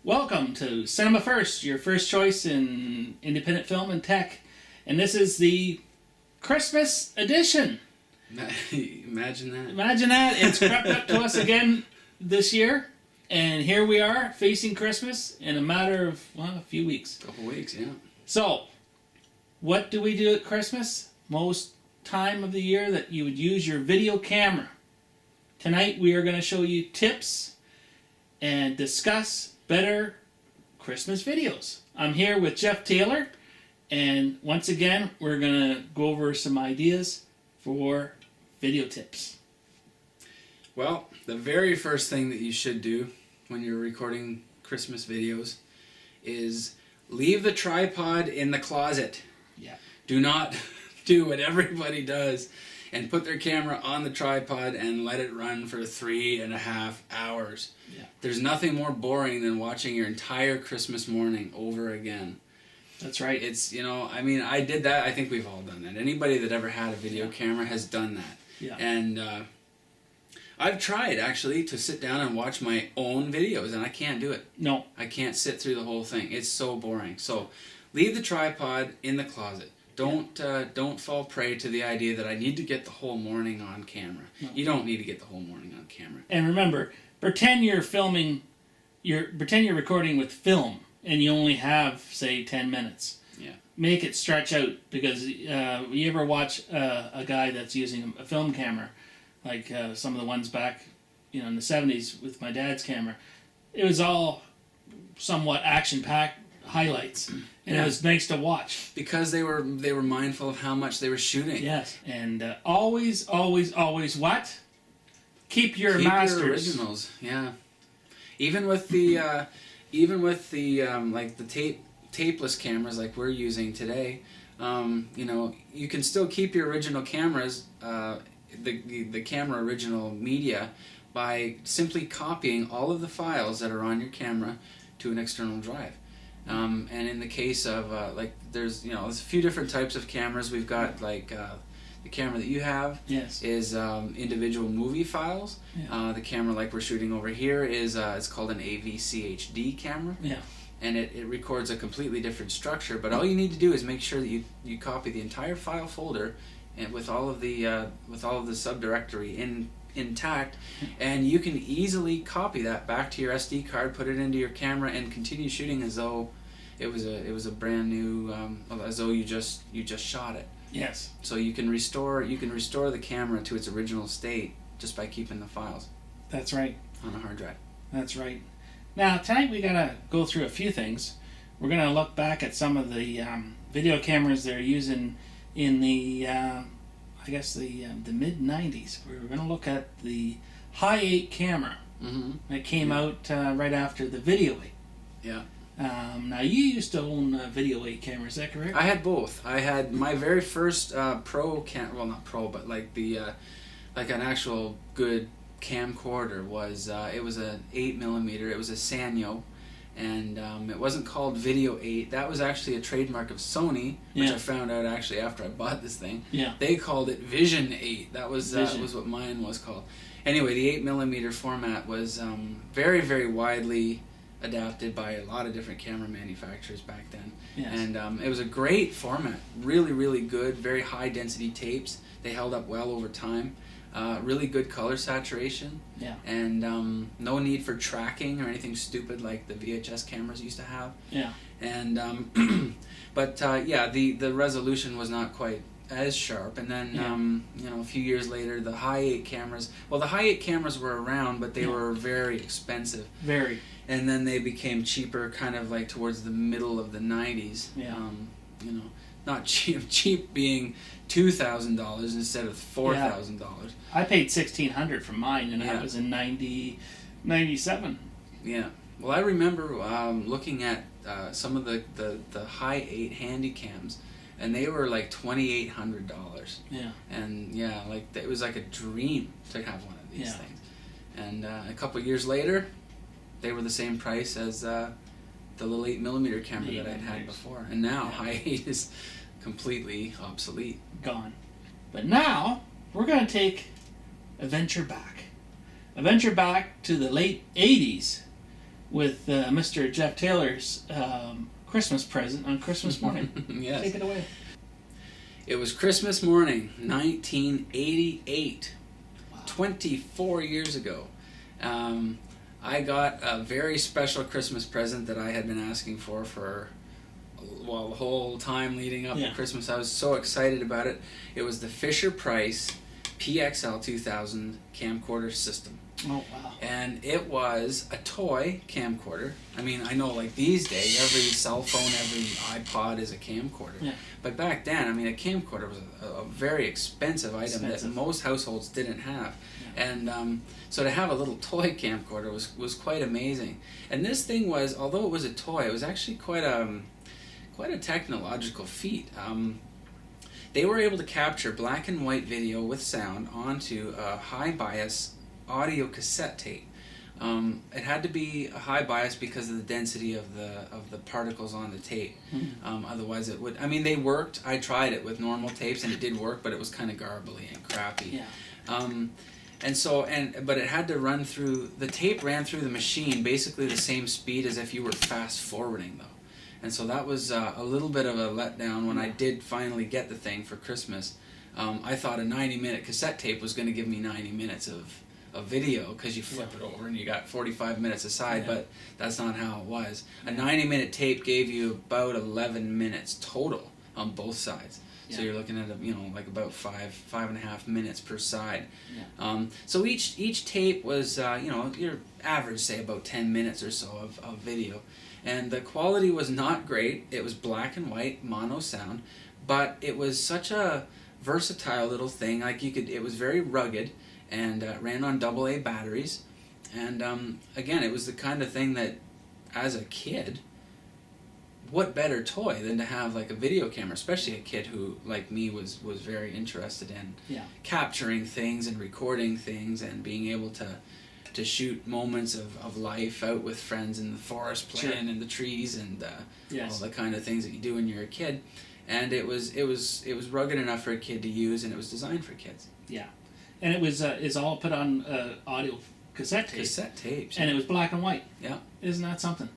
Welcome to Cinema First, your first choice in independent film and tech. And this is the Christmas edition. Imagine that. Imagine that. It's crept up to us again this year. And here we are facing Christmas in a matter of, a few weeks. A couple weeks, yeah. So, what do we do at Christmas? Most time of the year that you would use your video camera. Tonight we are going to show you tips and discuss better Christmas videos. I'm here with Jeff Taylor, and once again we're going to go over some ideas for video tips. Well, the very first thing that you should do when you're recording Christmas videos is leave the tripod in the closet. Yeah. Do not do what everybody does and put their camera on the tripod and let it run for 3.5 hours. Yeah. There's nothing more boring than watching your entire Christmas morning over again. That's right. It's, I did that. I think we've all done that. Anybody that ever had a video camera has done that. Yeah. And I've tried, actually, to sit down and watch my own videos, and I can't do it. No. I can't sit through the whole thing. It's so boring. So leave the tripod in the closet. Don't fall prey to the idea that I need to get the whole morning on camera. No. You don't need to get the whole morning on camera. And remember, pretend you're recording with film, and you only have, say, 10 minutes. Yeah. Make it stretch out, because you ever watch a guy that's using a film camera, like some of the ones back, in the 70s with my dad's camera. It was all somewhat action-packed highlights, and it was nice to watch because they were mindful of how much they were shooting. Yes, and always what? Keep your masters. Your originals. Yeah, even with the like the tapeless cameras like we're using today, you can still keep your original cameras, the camera original media, by simply copying all of the files that are on your camera to an external drive. And in the case of there's a few different types of cameras. We've got the camera that you have is individual movie files. Yeah. The camera like we're shooting over here is it's called an AVCHD camera. Yeah. And it records a completely different structure. But all you need to do is make sure that you copy the entire file folder and with all of the subdirectory intact, and you can easily copy that back to your SD card, put it into your camera, and continue shooting as though it was a brand new, as though you just shot it. Yes. So you can restore the camera to its original state just by keeping the files. That's right. On a hard drive. That's right. Now tonight we gotta go through a few things. We're gonna look back at some of the video cameras they're using in the the mid 90s. We're going to look at the High 8 camera that came out right after the Video 8. Yeah. Now you used to own Video 8 camera, is that correct? I had both. I had my very first pro not pro, but like the like an actual good camcorder was it was an 8mm. It was a Sanyo. And it wasn't called Video 8. That was actually a trademark of Sony, which I found out actually after I bought this thing. Yeah. They called it Vision 8. That was what mine was called. Anyway, the 8mm format was very, very widely adapted by a lot of different camera manufacturers back then. Yes. And it was a great format. Really, really good. Very high density tapes. They held up well over time. Really good color saturation, and no need for tracking or anything stupid like the VHS cameras used to have. Yeah. And the resolution was not quite as sharp. And then a few years later, the High 8 cameras. Well, the High 8 cameras were around, but they were very expensive. Very. And then they became cheaper, kind of like towards the middle of the 90s. Yeah. Not cheap. Cheap being $2,000 instead of $4,000. I paid $1,600 for mine, and that was in 97. Yeah. Well, I remember looking at some of the High 8 handy cams, and they were like $2,800. Yeah. And it was like a dream to have one of these things. And a couple years later, they were the same price as the little 8mm camera that I'd had before. And now High 8 is completely obsolete. Gone. But now we're going to take a venture back to the late 80s with Mr. Jeff Taylor's Christmas present on Christmas morning. Yes. Take it away. It was Christmas morning, 1988, Wow. 24 years ago. I got a very special Christmas present that I had been asking for the whole time leading up to Christmas. I was so excited about it. It was the Fisher-Price PXL 2000 camcorder system. Oh, wow. And it was a toy camcorder. I mean, I know like these days, every cell phone, every iPod is a camcorder. Yeah. But back then, I mean, a camcorder was a very expensive item that most households didn't have. Yeah. And so to have a little toy camcorder was quite amazing. And this thing was, although it was a toy, it was actually quite a technological feat. They were able to capture black and white video with sound onto a high bias audio cassette tape. It had to be a high bias because of the density of the particles on the tape. Otherwise it would, I mean, they worked. I tried it with normal tapes and it did work, but it was kind of garbly and crappy. Yeah. But it had to run through, the tape ran through the machine basically the same speed as if you were fast forwarding though. And so that was a little bit of a letdown when I did finally get the thing for Christmas. I thought a 90-minute cassette tape was going to give me 90 minutes of video because you flip it over and you got 45 minutes aside, but that's not how it was. A 90-minute tape gave you about 11 minutes total on both sides. So you're looking at like about five and a half minutes per side. So each tape was your average, say, about 10 minutes or so of video, and the quality was not great. It was black and white mono sound, but it was such a versatile little thing. Like it was very rugged and ran on AA batteries, and again, it was the kind of thing that, as a kid, what better toy than to have like a video camera, especially a kid who, like me, was very interested in capturing things and recording things and being able to shoot moments of life out with friends in the forest, playing in the trees and all the kind of things that you do when you're a kid. And it was rugged enough for a kid to use, and it was designed for kids. Yeah, and it was is all put on audio cassette tape. Cassette tapes. And it was black and white. Yeah. Isn't that something?